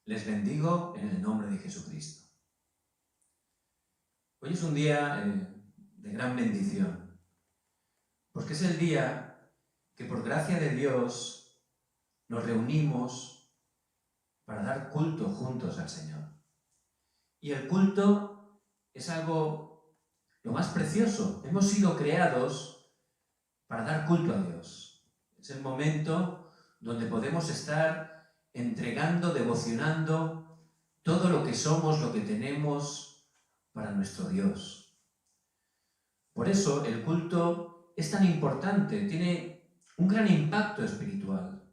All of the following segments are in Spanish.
Les bendigo en el nombre de Jesucristo. Hoy es un día de gran bendición, porque es el día que por gracia de Dios nos reunimos para dar culto juntos al Señor. Y el culto es algo lo más precioso. Hemos sido creados para dar culto a Dios. Es el momento donde podemos estar entregando, devocionando todo lo que somos, lo que tenemos para nuestro Dios. Por eso el culto es tan importante, tiene un gran impacto espiritual.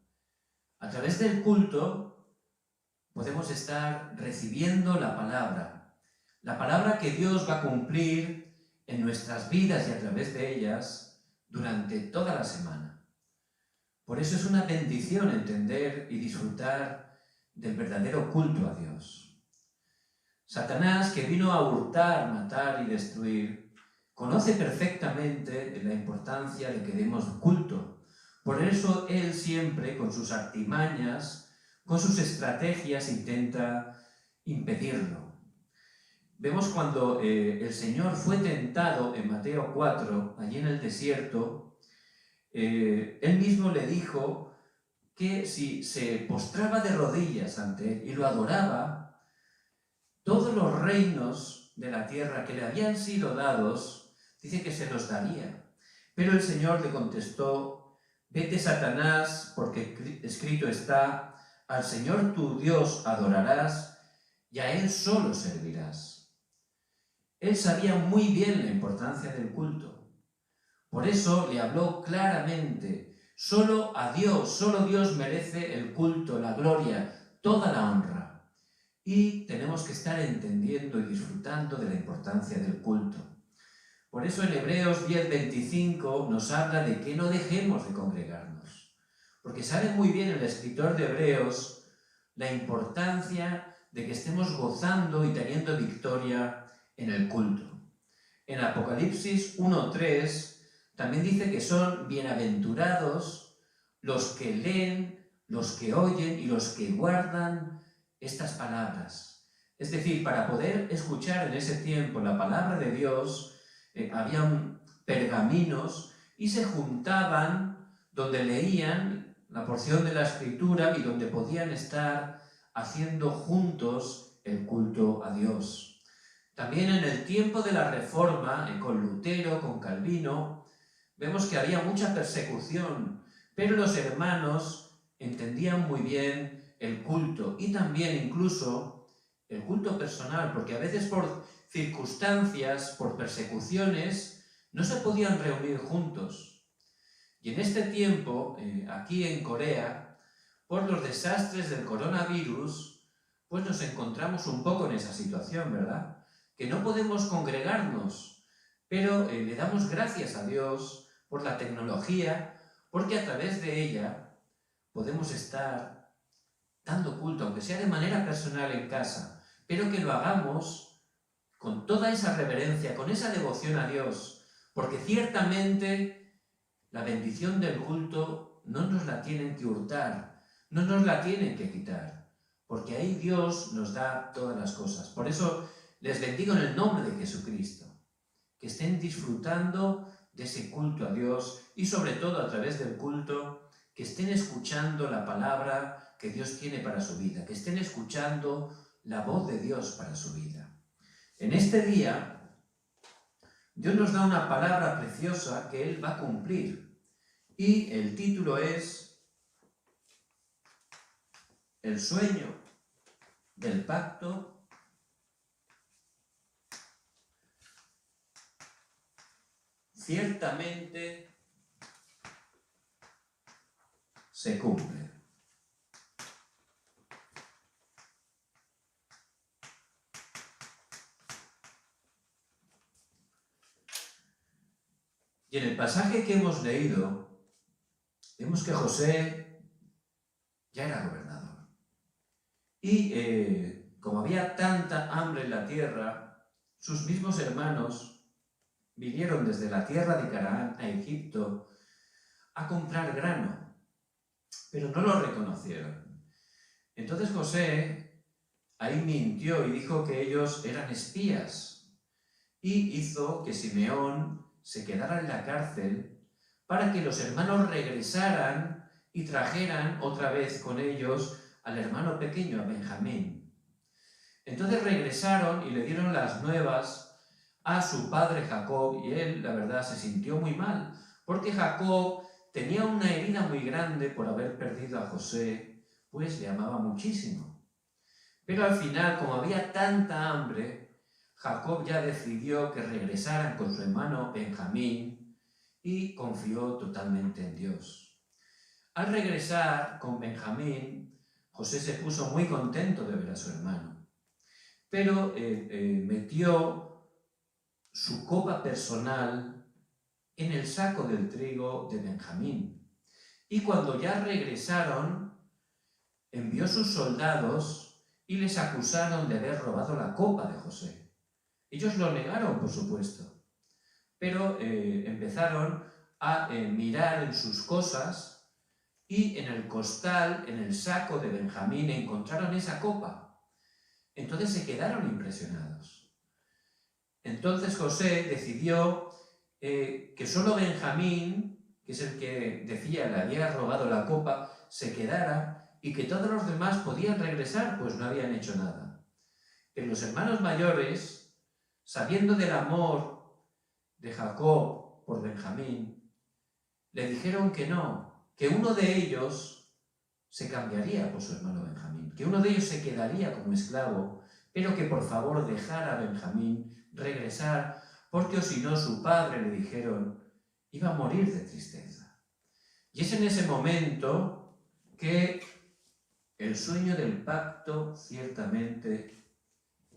A través del culto podemos estar recibiendo la palabra que Dios va a cumplir en nuestras vidas y a través de ellas durante toda la semana. Por eso es una bendición entender y disfrutar del verdadero culto a Dios. Satanás, que vino a hurtar, matar y destruir, conoce perfectamente la importancia de que demos culto. Por eso él siempre, con sus artimañas, con sus estrategias, intenta impedirlo. Vemos cuando el Señor fue tentado en Mateo 4, allí en el desierto, él mismo le dijo que si se postraba de rodillas ante él y lo adoraba, todos los reinos de la tierra que le habían sido dados, dice que se los daría. Pero el Señor le contestó: vete, Satanás, porque escrito está, al Señor tu Dios adorarás y a Él solo servirás. Él sabía muy bien la importancia del culto. Por eso le habló claramente: solo a Dios, solo Dios merece el culto, la gloria, toda la honra. Y tenemos que estar entendiendo y disfrutando de la importancia del culto. Por eso en Hebreos 10:25 nos habla de que no dejemos de congregarnos. Porque sabe muy bien el escritor de Hebreos la importancia de que estemos gozando y teniendo victoria en el culto. En Apocalipsis 1:3 también dice que son bienaventurados los que leen, los que oyen y los que guardan estas palabras. Es decir, para poder escuchar en ese tiempo la palabra de Dios, habían pergaminos y se juntaban donde leían la porción de la Escritura y donde podían estar haciendo juntos el culto a Dios. También en el tiempo de la Reforma, con Lutero, con Calvino, vemos que había mucha persecución, pero los hermanos entendían muy bien el culto y también incluso el culto personal, porque a veces por circunstancias, por persecuciones, no se podían reunir juntos. Y en este tiempo, aquí en Corea, por los desastres del coronavirus, pues nos encontramos un poco en esa situación, ¿verdad? Que no podemos congregarnos, pero le damos gracias a Dios por la tecnología, porque a través de ella podemos estar dando culto, aunque sea de manera personal en casa, pero que lo hagamos con toda esa reverencia, con esa devoción a Dios, porque ciertamente la bendición del culto no nos la tienen que hurtar, no nos la tienen que quitar, porque ahí Dios nos da todas las cosas. Por eso les bendigo en el nombre de Jesucristo, que estén disfrutando de ese culto a Dios y sobre todo a través del culto, que estén escuchando la palabra que Dios tiene para su vida, que estén escuchando la voz de Dios para su vida. En este día, Dios nos da una palabra preciosa que Él va a cumplir y el título es El sueño del pacto ciertamente se cumple. Y en el pasaje que hemos leído, vemos que José ya era gobernador. Y como había tanta hambre en la tierra, sus mismos hermanos vinieron desde la tierra de Canaán a Egipto a comprar grano, pero no lo reconocieron. Entonces José ahí mintió y dijo que ellos eran espías y hizo que Simeón se quedara en la cárcel para que los hermanos regresaran y trajeran otra vez con ellos al hermano pequeño, a Benjamín. Entonces regresaron y le dieron las nuevas a su padre Jacob, y él, la verdad, se sintió muy mal, porque Jacob tenía una herida muy grande por haber perdido a José, pues le amaba muchísimo. Pero al final, como había tanta hambre, Jacob ya decidió que regresaran con su hermano Benjamín y confió totalmente en Dios. Al regresar con Benjamín, José se puso muy contento de ver a su hermano, pero metió su copa personal en el saco del trigo de Benjamín. Y cuando ya regresaron, envió sus soldados y les acusaron de haber robado la copa de José. Ellos lo negaron, por supuesto, pero empezaron a mirar en sus cosas y en el costal, en el saco de Benjamín, encontraron esa copa. Entonces se quedaron impresionados. Entonces José decidió que solo Benjamín, que es el que decía le había robado la copa, se quedara y que todos los demás podían regresar, pues no habían hecho nada. Pero los hermanos mayores, sabiendo del amor de Jacob por Benjamín, le dijeron que no, que uno de ellos se cambiaría por su hermano Benjamín, que uno de ellos se quedaría como esclavo, pero que por favor dejara a Benjamín regresar, porque o si no su padre, le dijeron, iba a morir de tristeza. Y es en ese momento que el sueño del pacto ciertamente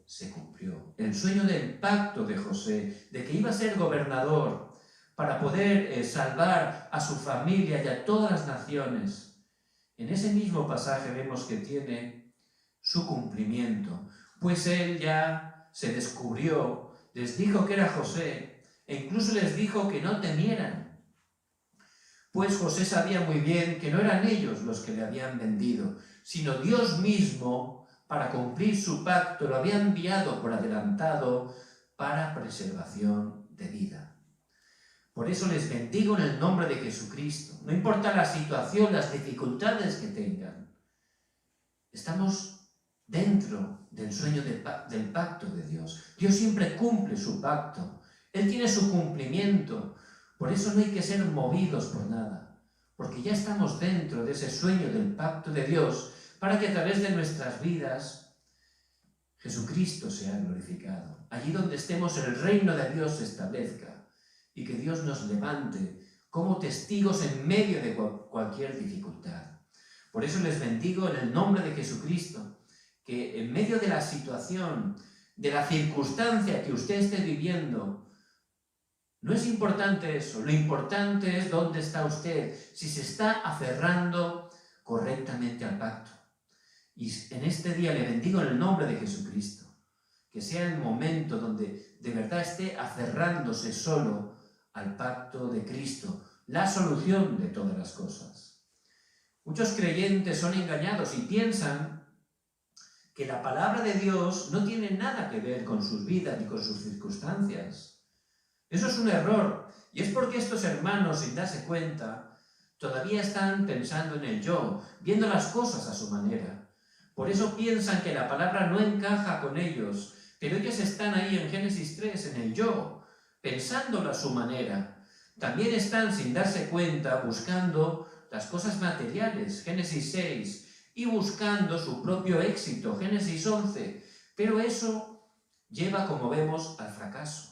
se cumplió. El sueño del pacto de José, de que iba a ser gobernador para poder salvar a su familia y a todas las naciones. En ese mismo pasaje vemos que tiene su cumplimiento, pues él ya se descubrió, les dijo que era José, e incluso les dijo que no temieran, pues José sabía muy bien que no eran ellos los que le habían vendido, sino Dios mismo, para cumplir su pacto, lo había enviado por adelantado para preservación de vida. Por eso les bendigo en el nombre de Jesucristo. No importa la situación, las dificultades que tengan. Estamos dentro del sueño del pacto de Dios. Dios siempre cumple su pacto. Él tiene su cumplimiento. Por eso no hay que ser movidos por nada. Porque ya estamos dentro de ese sueño del pacto de Dios para que a través de nuestras vidas Jesucristo sea glorificado. Allí donde estemos el reino de Dios se establezca. Y que Dios nos levante como testigos en medio de cualquier dificultad. Por eso les bendigo en el nombre de Jesucristo, que en medio de la situación, de la circunstancia que usted esté viviendo, no es importante eso, lo importante es dónde está usted, si se está aferrando correctamente al pacto. Y en este día le bendigo en el nombre de Jesucristo, que sea el momento donde de verdad esté aferrándose solo al pacto de Cristo, la solución de todas las cosas. Muchos creyentes son engañados y piensan que la palabra de Dios no tiene nada que ver con sus vidas ni con sus circunstancias. Eso es un error, y es porque estos hermanos, sin darse cuenta, todavía están pensando en el yo, viendo las cosas a su manera. Por eso piensan que la palabra no encaja con ellos, pero ellos están ahí en Génesis 3, en el yo, pensándolo a su manera. También están, sin darse cuenta, buscando las cosas materiales, Génesis 6, y buscando su propio éxito, Génesis 11. Pero eso lleva, como vemos, al fracaso.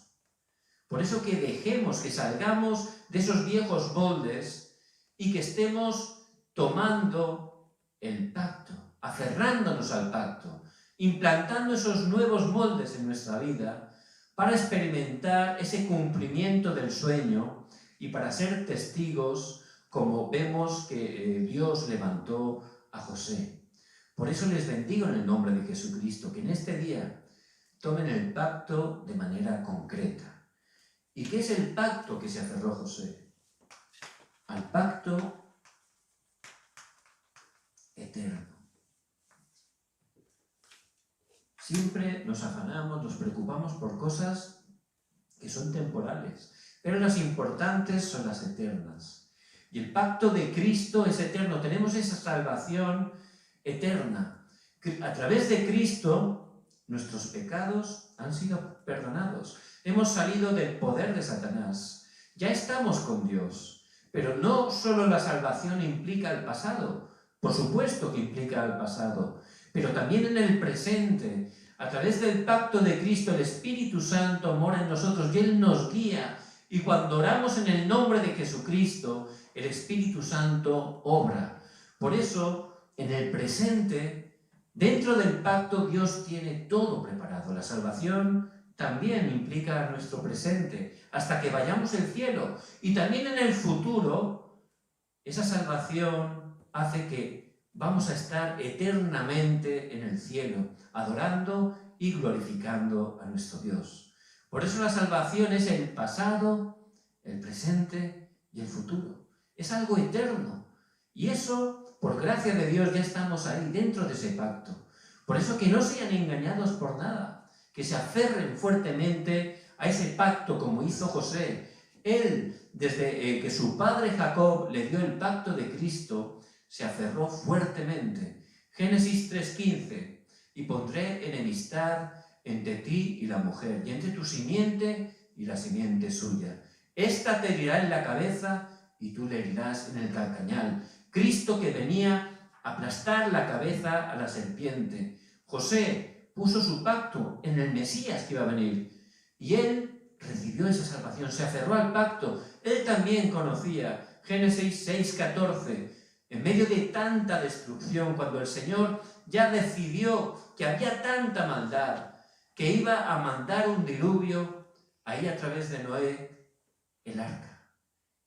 Por eso que dejemos, que salgamos de esos viejos moldes y que estemos tomando el pacto, aferrándonos al pacto, implantando esos nuevos moldes en nuestra vida, para experimentar ese cumplimiento del sueño y para ser testigos, como vemos que Dios levantó a José. Por eso les bendigo en el nombre de Jesucristo, que en este día tomen el pacto de manera concreta. ¿Y qué es el pacto que se aferró José? Al pacto eterno. Siempre nos afanamos, nos preocupamos por cosas que son temporales, pero las importantes son las eternas. Y el pacto de Cristo es eterno, tenemos esa salvación eterna. A través de Cristo, nuestros pecados han sido perdonados. Hemos salido del poder de Satanás. Ya estamos con Dios. Pero no solo la salvación implica el pasado, por supuesto que implica el pasado, pero también en el presente. A través del pacto de Cristo, el Espíritu Santo mora en nosotros y Él nos guía. Y cuando oramos en el nombre de Jesucristo, el Espíritu Santo obra. Por eso, en el presente, dentro del pacto, Dios tiene todo preparado. La salvación también implica nuestro presente, hasta que vayamos al cielo. Y también en el futuro, esa salvación hace que vamos a estar eternamente en el cielo, adorando y glorificando a nuestro Dios. Por eso la salvación es el pasado, el presente y el futuro. Es algo eterno. Y eso, por gracia de Dios, ya estamos ahí, dentro de ese pacto. Por eso que no sean engañados por nada, que se aferren fuertemente a ese pacto como hizo José. Él, desde que su padre Jacob le dio el pacto de Cristo, se aferró fuertemente. Génesis 3:15, y pondré enemistad entre ti y la mujer, y entre tu simiente y la simiente suya. Esta te herirá en la cabeza y tú le herirás en el calcañal. Cristo que venía a aplastar la cabeza a la serpiente. José puso su pacto en el Mesías que iba a venir, y él recibió esa salvación, se aferró al pacto. Él también conocía, Génesis 6:14, en medio de tanta destrucción, cuando el Señor ya decidió que había tanta maldad, que iba a mandar un diluvio, ahí a través de Noé, el arca.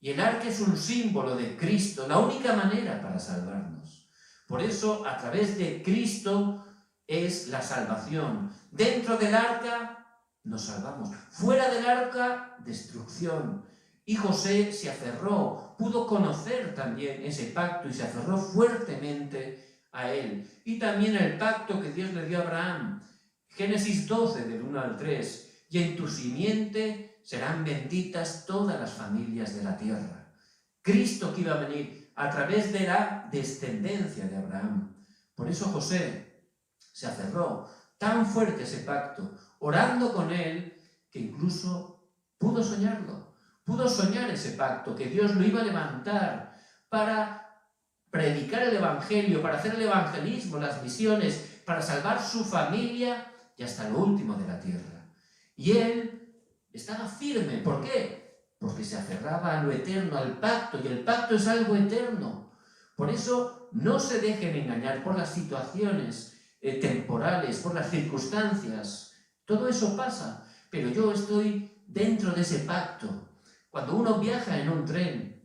Y el arca es un símbolo de Cristo, la única manera para salvarnos. Por eso, a través de Cristo es la salvación. Dentro del arca nos salvamos. Fuera del arca, destrucción. Y José se aferró, pudo conocer también ese pacto y se aferró fuertemente a él. Y también el pacto que Dios le dio a Abraham. Génesis 12, del 1 al 3. Y en tu simiente serán benditas todas las familias de la tierra. Cristo que iba a venir a través de la descendencia de Abraham. Por eso José se aferró tan fuerte a ese pacto, orando con él, que incluso pudo soñarlo. Pudo soñar ese pacto, que Dios lo iba a levantar para predicar el evangelio, para hacer el evangelismo, las misiones, para salvar su familia y hasta lo último de la tierra. Y él estaba firme. ¿Por qué? Porque se aferraba a lo eterno, al pacto, y el pacto es algo eterno. Por eso no se dejen engañar por las situaciones temporales, por las circunstancias. Todo eso pasa, pero yo estoy dentro de ese pacto. Cuando uno viaja en un tren,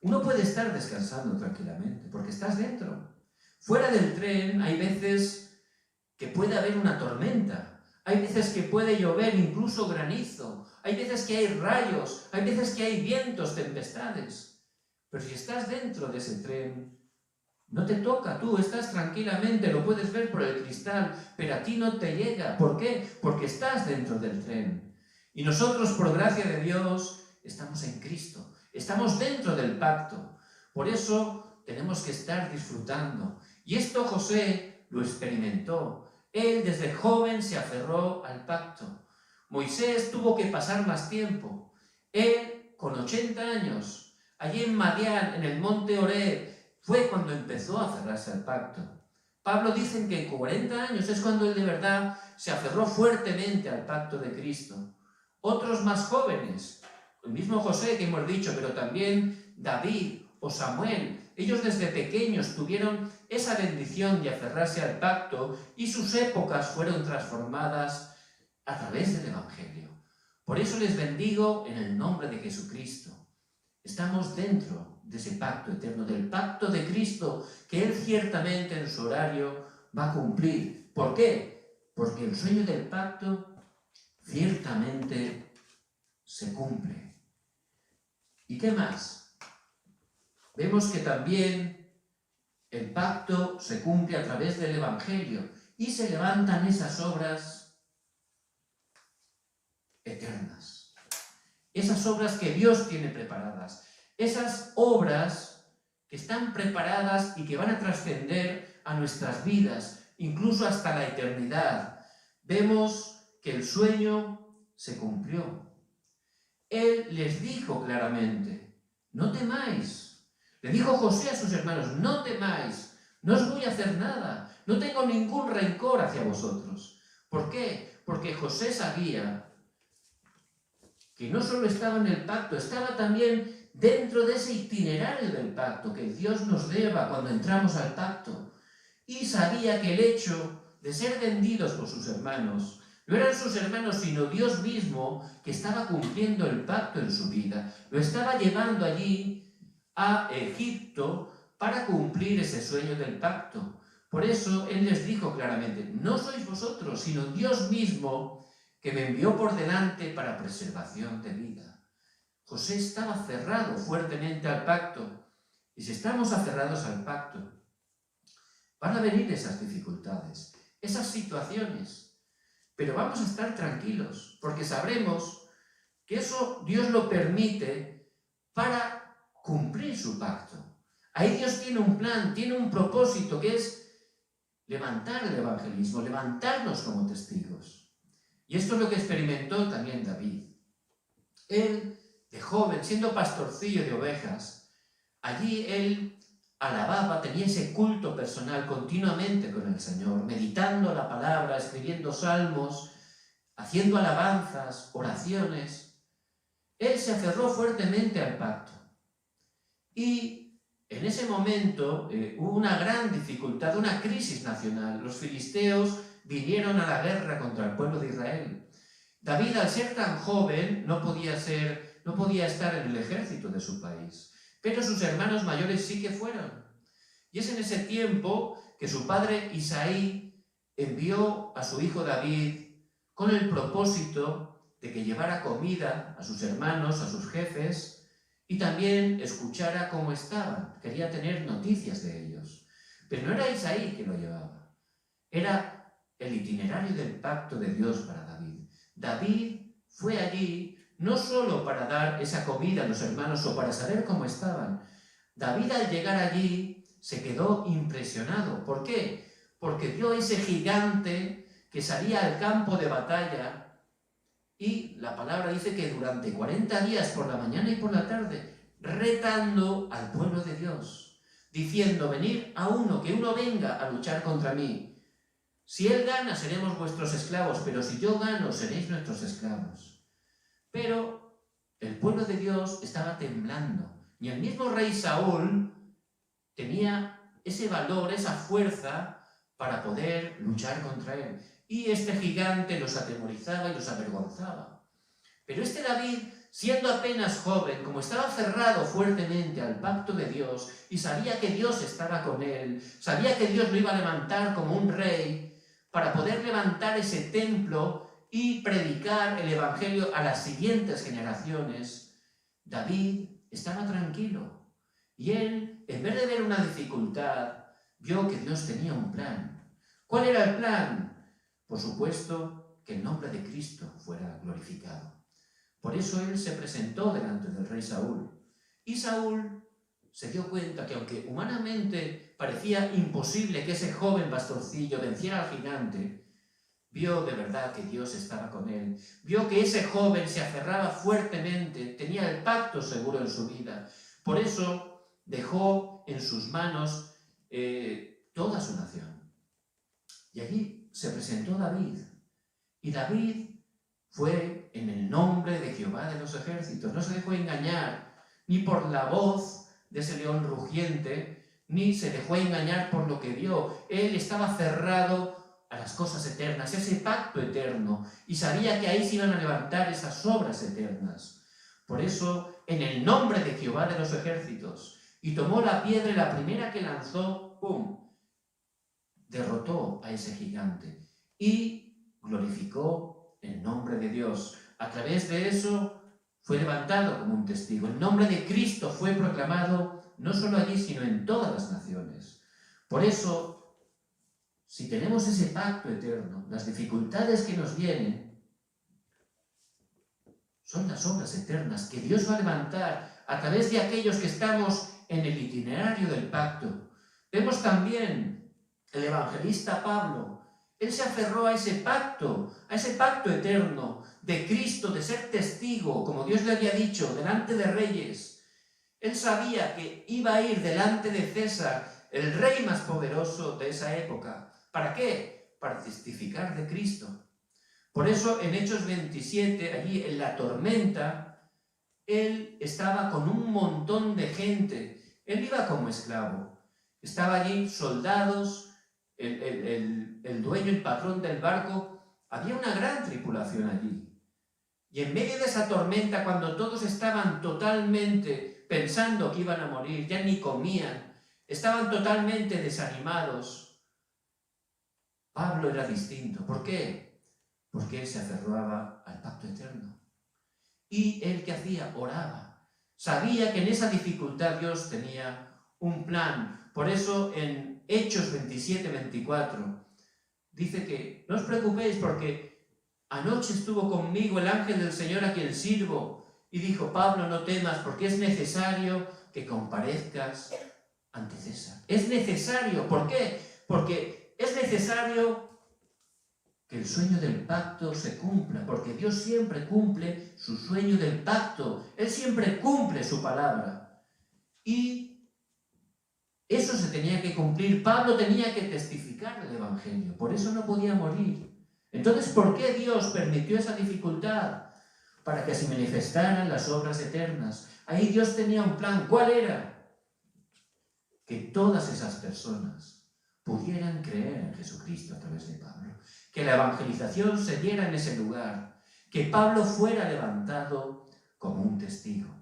uno puede estar descansando tranquilamente, porque estás dentro. Fuera del tren hay veces que puede haber una tormenta, hay veces que puede llover, incluso granizo, hay veces que hay rayos, hay veces que hay vientos, tempestades. Pero si estás dentro de ese tren, no te toca, tú estás tranquilamente, lo puedes ver por el cristal, pero a ti no te llega. ¿Por qué? Porque estás dentro del tren. Y nosotros, por gracia de Dios, estamos en Cristo, estamos dentro del pacto. Por eso tenemos que estar disfrutando. Y esto José lo experimentó. Él desde joven se aferró al pacto. Moisés tuvo que pasar más tiempo. Él, con 80 años, allí en Madián, en el monte Horeb, fue cuando empezó a aferrarse al pacto. Pablo dice que 40 años es cuando él de verdad se aferró fuertemente al pacto de Cristo. Otros más jóvenes, el mismo José que hemos dicho, pero también David o Samuel, ellos desde pequeños tuvieron esa bendición de aferrarse al pacto y sus épocas fueron transformadas a través del Evangelio. Por eso les bendigo en el nombre de Jesucristo. Estamos dentro de ese pacto eterno, del pacto de Cristo, que Él ciertamente en su horario va a cumplir. ¿Por qué? Porque el sueño del pacto ciertamente se cumple. ¿Y qué más? Vemos que también el pacto se cumple a través del Evangelio. y se levantan esas obras eternas. Esas obras que Dios tiene preparadas. Esas obras que están preparadas y que van a trascender a nuestras vidas, incluso hasta la eternidad. Vemos que el sueño se cumplió. Él les dijo claramente, no temáis. Le dijo José a sus hermanos, no temáis, no os voy a hacer nada, no tengo ningún rencor hacia vosotros. ¿Por qué? Porque José sabía que no solo estaba en el pacto, estaba también dentro de ese itinerario del pacto que Dios nos lleva cuando entramos al pacto. Y sabía que el hecho de ser vendidos por sus hermanos, no eran sus hermanos, sino Dios mismo que estaba cumpliendo el pacto en su vida. Lo estaba llevando allí a Egipto para cumplir ese sueño del pacto. Por eso Él les dijo claramente, no sois vosotros, sino Dios mismo que me envió por delante para preservación de vida. José estaba aferrado fuertemente al pacto. Y si estamos aferrados al pacto, van a venir esas dificultades, esas situaciones. Pero vamos a estar tranquilos, porque sabremos que eso Dios lo permite para cumplir su pacto. Ahí Dios tiene un plan, tiene un propósito, que es levantar el evangelismo, levantarnos como testigos. Y esto es lo que experimentó también David. Él, de joven, siendo pastorcillo de ovejas, allí él alababa, tenía ese culto personal continuamente con el Señor, meditando la palabra, escribiendo salmos, haciendo alabanzas, oraciones. Él se aferró fuertemente al pacto. Y en ese momento hubo una gran dificultad, una crisis nacional. Los filisteos vinieron a la guerra contra el pueblo de Israel. David, al ser tan joven, no podía estar en el ejército de su país, pero sus hermanos mayores sí que fueron. Y es en ese tiempo que su padre Isaí envió a su hijo David con el propósito de que llevara comida a sus hermanos, a sus jefes, y también escuchara cómo estaban. Quería tener noticias de ellos. Pero no era Isaí que lo llevaba, era el itinerario del pacto de Dios para David. David fue allí no solo para dar esa comida a los hermanos o para saber cómo estaban. David, al llegar allí, se quedó impresionado. ¿Por qué? Porque vio ese gigante que salía al campo de batalla y la palabra dice que durante 40 días por la mañana y por la tarde, retando al pueblo de Dios, diciendo, venid a uno, que uno venga a luchar contra mí. Si él gana, seremos vuestros esclavos, pero si yo gano, seréis nuestros esclavos. Pero el pueblo de Dios estaba temblando. Y el mismo rey Saúl tenía ese valor, esa fuerza para poder luchar contra él. Y este gigante los atemorizaba y los avergonzaba. Pero este David, siendo apenas joven, como estaba aferrado fuertemente al pacto de Dios y sabía que Dios estaba con él, sabía que Dios lo iba a levantar como un rey, para poder levantar ese templo y predicar el evangelio a las siguientes generaciones, David estaba tranquilo. Y él, en vez de ver una dificultad, vio que Dios tenía un plan. ¿Cuál era el plan? Por supuesto, que el nombre de Cristo fuera glorificado. Por eso él se presentó delante del rey Saúl. Y Saúl se dio cuenta que aunque humanamente parecía imposible que ese joven pastorcillo venciera al gigante, vio de verdad que Dios estaba con él. Vio que ese joven se aferraba fuertemente, tenía el pacto seguro en su vida. Por eso dejó en sus manos toda su nación. Y allí se presentó David. Y David fue en el nombre de Jehová de los ejércitos. No se dejó engañar ni por la voz de ese león rugiente, ni se dejó engañar por lo que vio. Él estaba cerrado a las cosas eternas, a ese pacto eterno, y sabía que ahí se iban a levantar esas obras eternas. Por eso, en el nombre de Jehová de los ejércitos, y tomó la piedra y la primera que lanzó, ¡pum!, derrotó a ese gigante y glorificó el nombre de Dios. A través de eso fue levantado como un testigo. El nombre de Cristo fue proclamado no solo allí, sino en todas las naciones. Por eso si tenemos ese pacto eterno, las dificultades que nos vienen son las obras eternas que Dios va a levantar a través de aquellos que estamos en el itinerario del pacto. Vemos también el evangelista Pablo. Él se aferró a ese pacto eterno de Cristo, de ser testigo, como Dios le había dicho, delante de reyes. Él sabía que iba a ir delante de César, el rey más poderoso de esa época. ¿Para qué? Para testificar de Cristo. Por eso en Hechos 27, allí en la tormenta, él estaba con un montón de gente. Él iba como esclavo. Estaba allí soldados, el dueño, el patrón del barco. Había una gran tripulación allí. Y en medio de esa tormenta, cuando todos estaban totalmente pensando que iban a morir, ya ni comían, estaban totalmente desanimados, Pablo era distinto. ¿Por qué? Porque él se aferraba al pacto eterno. Y él, ¿qué hacía? Oraba. Sabía que en esa dificultad Dios tenía un plan. Por eso en Hechos 27-24 dice que no os preocupéis porque anoche estuvo conmigo el ángel del Señor a quien sirvo y dijo: Pablo, no temas porque es necesario que comparezcas ante César. Es necesario. ¿Por qué? Porque es necesario que el sueño del pacto se cumpla, porque Dios siempre cumple su sueño del pacto. Él siempre cumple su palabra. Y eso se tenía que cumplir. Pablo tenía que testificar el Evangelio. Por eso no podía morir. Entonces, ¿por qué Dios permitió esa dificultad? Para que se manifestaran las obras eternas. Ahí Dios tenía un plan. ¿Cuál era? Que todas esas personas pudieran creer en Jesucristo a través de Pablo. Que la evangelización se diera en ese lugar. Que Pablo fuera levantado como un testigo.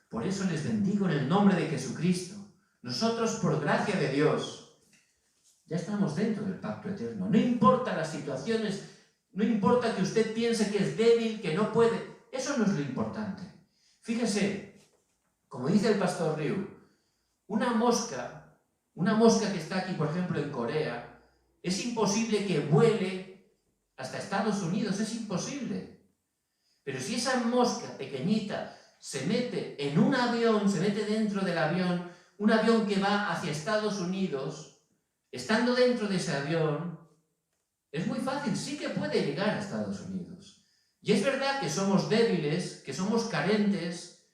Por eso les bendigo en el nombre de Jesucristo. Nosotros, por gracia de Dios, ya estamos dentro del pacto eterno. No importa las situaciones, no importa que usted piense que es débil, que no puede. Eso no es lo importante. Fíjese, como dice el pastor Ryu, una mosca que está aquí, por ejemplo, en Corea, es imposible que vuele hasta Estados Unidos, es imposible. Pero si esa mosca pequeñita se mete en un avión, se mete dentro del avión, un avión que va hacia Estados Unidos, estando dentro de ese avión, es muy fácil, sí que puede llegar a Estados Unidos. Y es verdad que somos débiles, que somos carentes,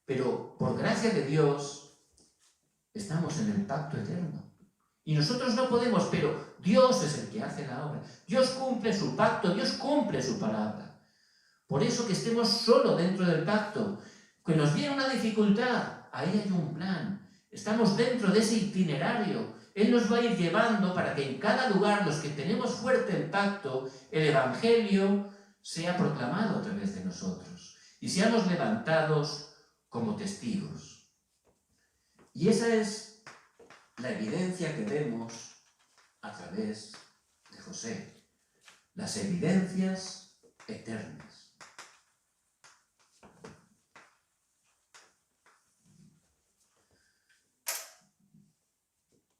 pero por gracia de Dios estamos en el pacto eterno. Y nosotros no podemos, pero Dios es el que hace la obra. Dios cumple su pacto, Dios cumple su palabra. Por eso que estemos solo dentro del pacto, que nos viene una dificultad, ahí hay un plan. Estamos dentro de ese itinerario. Él nos va a ir llevando para que en cada lugar, los que tenemos fuerte el pacto, el Evangelio sea proclamado a través de nosotros y seamos levantados como testigos. Y esa es la evidencia que vemos a través de José. Las evidencias eternas.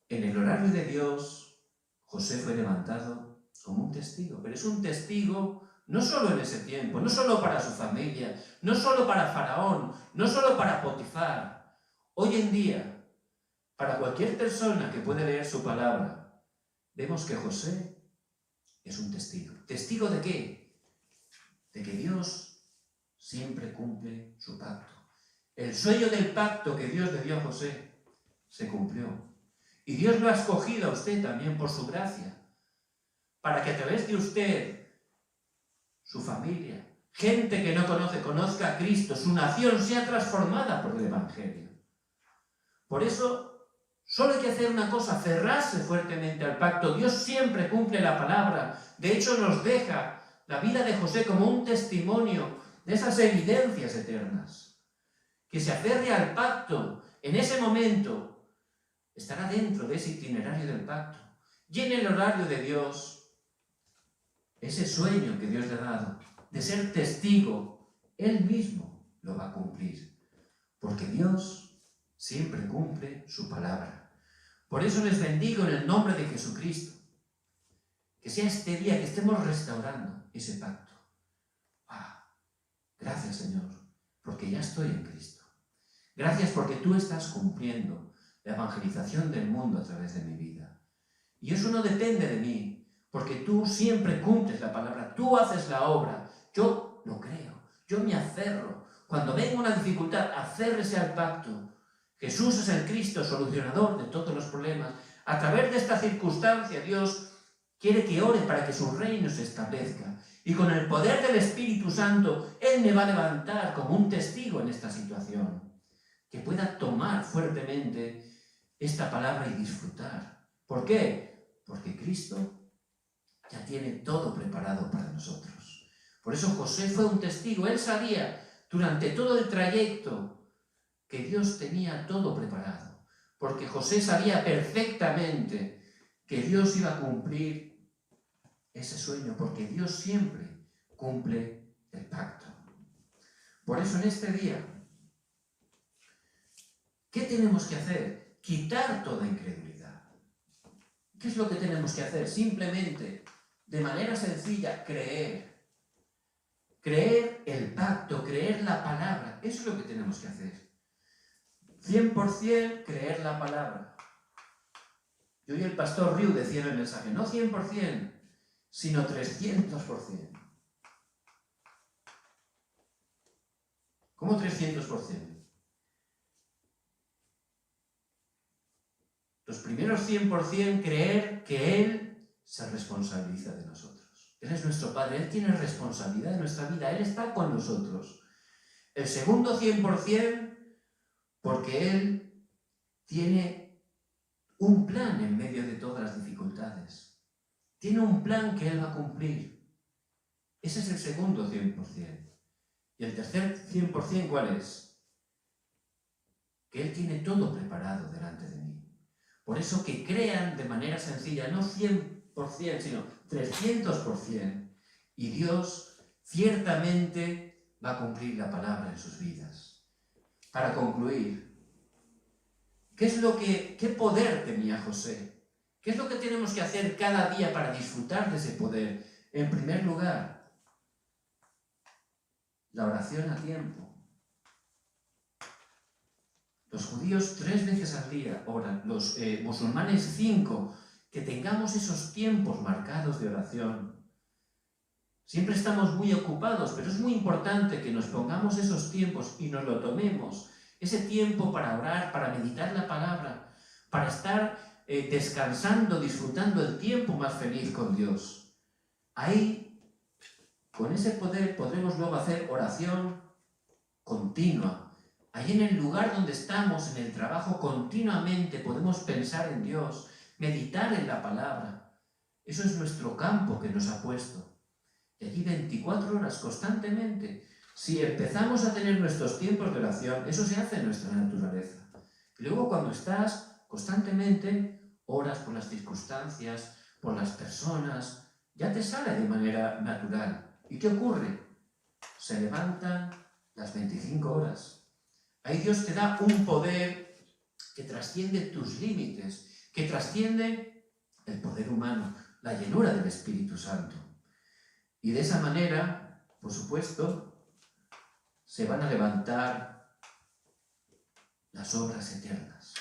En el horario de Dios, José fue levantado como un testigo, pero es un testigo no solo en ese tiempo, no solo para su familia, no solo para Faraón, no solo para Potifar. Hoy en día, para cualquier persona que puede leer su palabra, vemos que José es un testigo. ¿Testigo de qué? De que Dios siempre cumple su pacto. El sueño del pacto que Dios le dio a José se cumplió. Y Dios lo ha escogido a usted también por su gracia, para que a través de usted, su familia, gente que no conoce, conozca a Cristo, su nación sea transformada por el Evangelio. Por eso, solo hay que hacer una cosa, aferrarse fuertemente al pacto. Dios siempre cumple la palabra. De hecho, nos deja la vida de José como un testimonio de esas evidencias eternas. Que se aferre al pacto en ese momento. Estará dentro de ese itinerario del pacto. Y en el horario de Dios, ese sueño que Dios le ha dado, de ser testigo, Él mismo lo va a cumplir. Porque Dios siempre cumple su palabra. Por eso les bendigo en el nombre de Jesucristo. Que sea este día que estemos restaurando ese pacto. Gracias, Señor, porque ya estoy en Cristo. Gracias porque tú estás cumpliendo la evangelización del mundo a través de mi vida. Y eso no depende de mí, porque tú siempre cumples la palabra, tú haces la obra. Yo lo creo, yo me aferro. Cuando venga una dificultad, aférrese al pacto. Jesús es el Cristo, solucionador de todos los problemas. A través de esta circunstancia, Dios quiere que ore para que su reino se establezca. Y con el poder del Espíritu Santo, Él me va a levantar como un testigo en esta situación. Que pueda tomar fuertemente esta palabra y disfrutar. ¿Por qué? Porque Cristo ya tiene todo preparado para nosotros. Por eso José fue un testigo. Él sabía durante todo el trayecto que Dios tenía todo preparado. Porque José sabía perfectamente que Dios iba a cumplir ese sueño, porque Dios siempre cumple el pacto. Por eso en este día, ¿qué tenemos que hacer? Quitar toda incredulidad. ¿Qué es lo que tenemos que hacer? Simplemente, de manera sencilla, creer. Creer el pacto, creer la palabra. Eso es lo que tenemos que hacer. 100% creer la palabra. Yo y el pastor Riu decía en el mensaje, no 100%, sino 300%. ¿Cómo 300%? Los primeros 100% creer que Él se responsabiliza de nosotros. Él es nuestro Padre, Él tiene responsabilidad de nuestra vida, Él está con nosotros. El segundo 100% porque Él tiene un plan en medio de todas las dificultades. Tiene un plan que Él va a cumplir. Ese es el segundo 100%. Y el tercer 100%, ¿cuál es? Que Él tiene todo preparado delante de mí. Por eso que crean de manera sencilla, no 100%, sino 300%. Y Dios ciertamente va a cumplir la palabra en sus vidas. Para concluir, ¿qué poder tenía José? ¿Qué es lo que tenemos que hacer cada día para disfrutar de ese poder? En primer lugar, la oración a tiempo. Los judíos 3 veces al día oran, los musulmanes 5, que tengamos esos tiempos marcados de oración. Siempre estamos muy ocupados, pero es muy importante que nos pongamos esos tiempos y nos lo tomemos. Ese tiempo para orar, para meditar la palabra, para estar descansando, disfrutando el tiempo más feliz con Dios. Ahí, con ese poder, podremos luego hacer oración continua. Ahí en el lugar donde estamos, en el trabajo, continuamente podemos pensar en Dios, meditar en la palabra. Eso es nuestro campo que nos ha puesto. Y allí 24 horas constantemente. Si empezamos a tener nuestros tiempos de oración, eso se hace en nuestra naturaleza. Y luego cuando estás constantemente, oras por las circunstancias, por las personas, ya te sale de manera natural. ¿Y qué ocurre? Se levantan las 25 horas. Ahí Dios te da un poder que trasciende tus límites, que trasciende el poder humano, la llenura del Espíritu Santo. Y de esa manera, por supuesto, se van a levantar las obras eternas.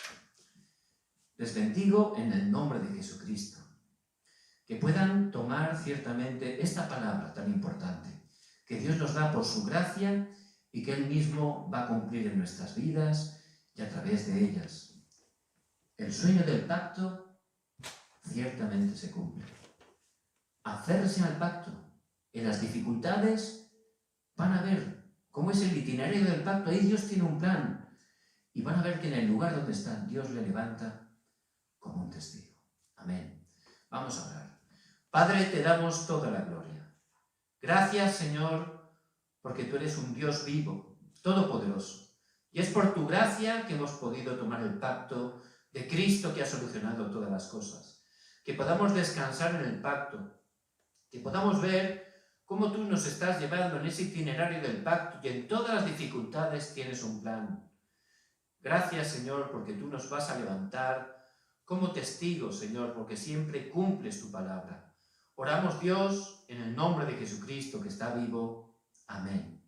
Les bendigo en el nombre de Jesucristo. Que puedan tomar ciertamente esta palabra tan importante, que Dios nos da por su gracia y que Él mismo va a cumplir en nuestras vidas y a través de ellas. El sueño del pacto ciertamente se cumple. Hacerse al pacto. En las dificultades van a ver cómo es el itinerario del pacto. Ahí Dios tiene un plan. Y van a ver que en el lugar donde están, Dios le levanta como un testigo. Amén. Vamos a orar. Padre, te damos toda la gloria. Gracias, Señor, porque tú eres un Dios vivo, todopoderoso. Y es por tu gracia que hemos podido tomar el pacto de Cristo que ha solucionado todas las cosas. Que podamos descansar en el pacto. Que podamos ver cómo tú nos estás llevando en ese itinerario del pacto y en todas las dificultades tienes un plan. Gracias, Señor, porque tú nos vas a levantar como testigos, Señor, porque siempre cumples tu palabra. Oramos Dios en el nombre de Jesucristo que está vivo. Amén.